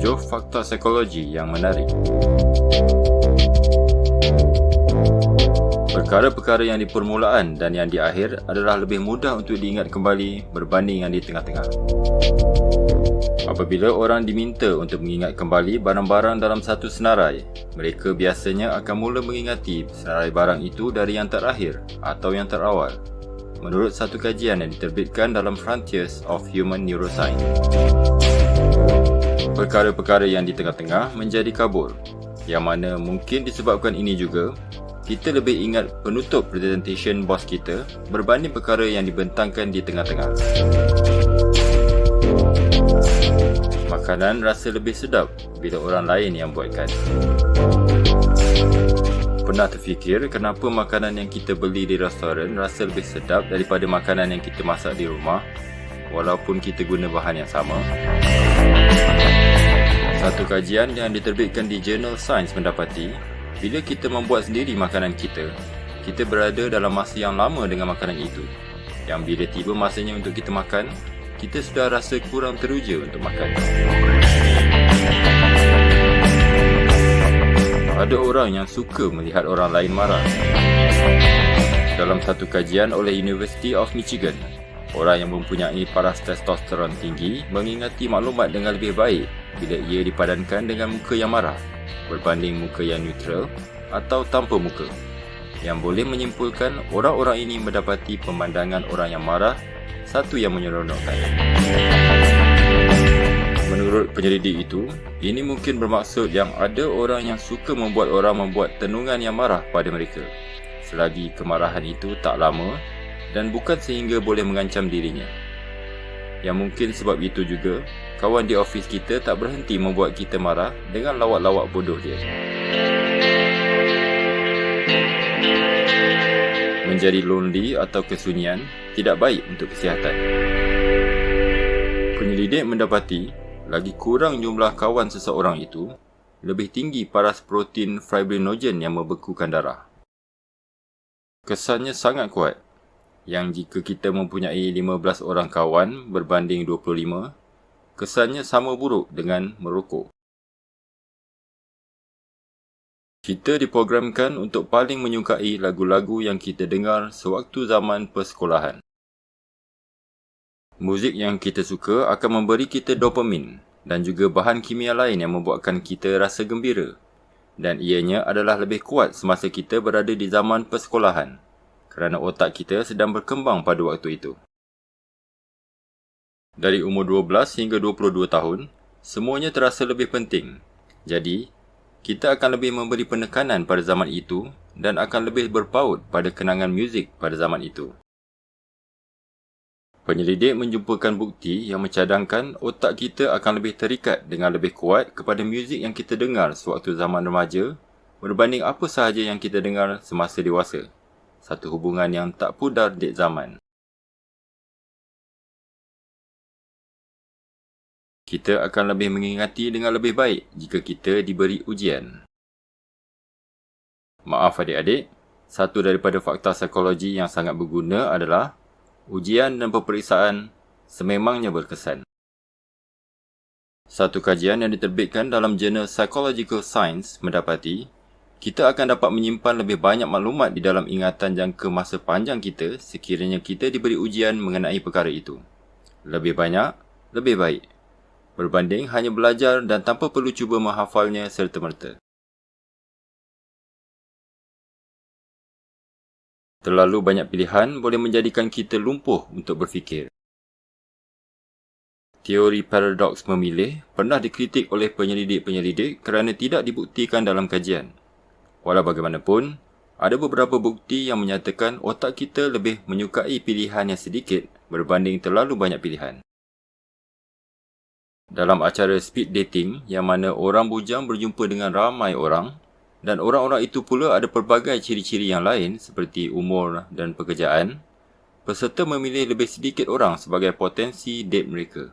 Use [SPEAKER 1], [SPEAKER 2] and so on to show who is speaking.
[SPEAKER 1] 7 fakta psikologi yang menarik. Perkara-perkara yang di permulaan dan yang di akhir adalah lebih mudah untuk diingat kembali berbanding yang di tengah-tengah. Apabila orang diminta untuk mengingat kembali barang-barang dalam satu senarai, mereka biasanya akan mula mengingati senarai barang itu dari yang terakhir atau yang terawal, menurut satu kajian yang diterbitkan dalam Frontiers of Human Neuroscience. Perkara-perkara yang di tengah-tengah menjadi kabur, yang mana mungkin disebabkan ini juga, kita lebih ingat penutup presentation bos kita berbanding perkara yang dibentangkan di tengah-tengah. Makanan rasa lebih sedap bila orang lain yang buatkan. Pernah terfikir kenapa makanan yang kita beli di restoran rasa lebih sedap daripada makanan yang kita masak di rumah, walaupun kita guna bahan yang sama? Satu kajian yang diterbitkan di jurnal Science mendapati, bila kita membuat sendiri makanan kita, kita berada dalam masa yang lama dengan makanan itu, yang bila tiba masanya untuk kita makan, kita sudah rasa kurang teruja untuk makan. Ada orang yang suka melihat orang lain marah. Dalam satu kajian oleh University of Michigan, orang yang mempunyai paras testosteron tinggi mengingati maklumat dengan lebih baik bila ia dipadankan dengan muka yang marah berbanding muka yang neutral atau tanpa muka, yang boleh menyimpulkan orang-orang ini mendapati pemandangan orang yang marah satu yang menyeronokkan. Menurut penyelidik itu, ini mungkin bermaksud yang ada orang yang suka membuat orang membuat tenungan yang marah pada mereka, selagi kemarahan itu tak lama dan bukan sehingga boleh mengancam dirinya. Yang mungkin sebab itu juga, kawan di ofis kita tak berhenti membuat kita marah dengan lawak-lawak bodoh dia. Menjadi lonely atau kesunyian tidak baik untuk kesihatan. Penyelidik mendapati, lagi kurang jumlah kawan seseorang itu, lebih tinggi paras protein fibrinogen yang membekukan darah. Kesannya sangat kuat, yang jika kita mempunyai 15 orang kawan berbanding 25, kesannya sama buruk dengan merokok. Kita diprogramkan untuk paling menyukai lagu-lagu yang kita dengar sewaktu zaman persekolahan. Muzik yang kita suka akan memberi kita dopamin dan juga bahan kimia lain yang membuatkan kita rasa gembira, dan ianya adalah lebih kuat semasa kita berada di zaman persekolahan, kerana otak kita sedang berkembang pada waktu itu. Dari umur 12 hingga 22 tahun, semuanya terasa lebih penting. Jadi, kita akan lebih memberi penekanan pada zaman itu dan akan lebih berpaut pada kenangan muzik pada zaman itu. Penyelidik menjumpakan bukti yang mencadangkan otak kita akan lebih terikat dengan lebih kuat kepada muzik yang kita dengar sewaktu zaman remaja berbanding apa sahaja yang kita dengar semasa dewasa. Satu hubungan yang tak pudar dek zaman. Kita akan lebih mengingati dengan lebih baik jika kita diberi ujian. Maaf adik-adik, satu daripada fakta psikologi yang sangat berguna adalah ujian dan peperiksaan sememangnya berkesan. Satu kajian yang diterbitkan dalam jurnal Psychological Science mendapati, kita akan dapat menyimpan lebih banyak maklumat di dalam ingatan jangka masa panjang kita sekiranya kita diberi ujian mengenai perkara itu. Lebih banyak, lebih baik, berbanding hanya belajar dan tanpa perlu cuba menghafalnya serta-merta. Terlalu banyak pilihan boleh menjadikan kita lumpuh untuk berfikir. Teori paradoks memilih pernah dikritik oleh penyelidik-penyelidik kerana tidak dibuktikan dalam kajian. Walau bagaimanapun, ada beberapa bukti yang menyatakan otak kita lebih menyukai pilihan yang sedikit berbanding terlalu banyak pilihan. Dalam acara speed dating yang mana orang bujang berjumpa dengan ramai orang dan orang-orang itu pula ada pelbagai ciri-ciri yang lain seperti umur dan pekerjaan, peserta memilih lebih sedikit orang sebagai potensi date mereka.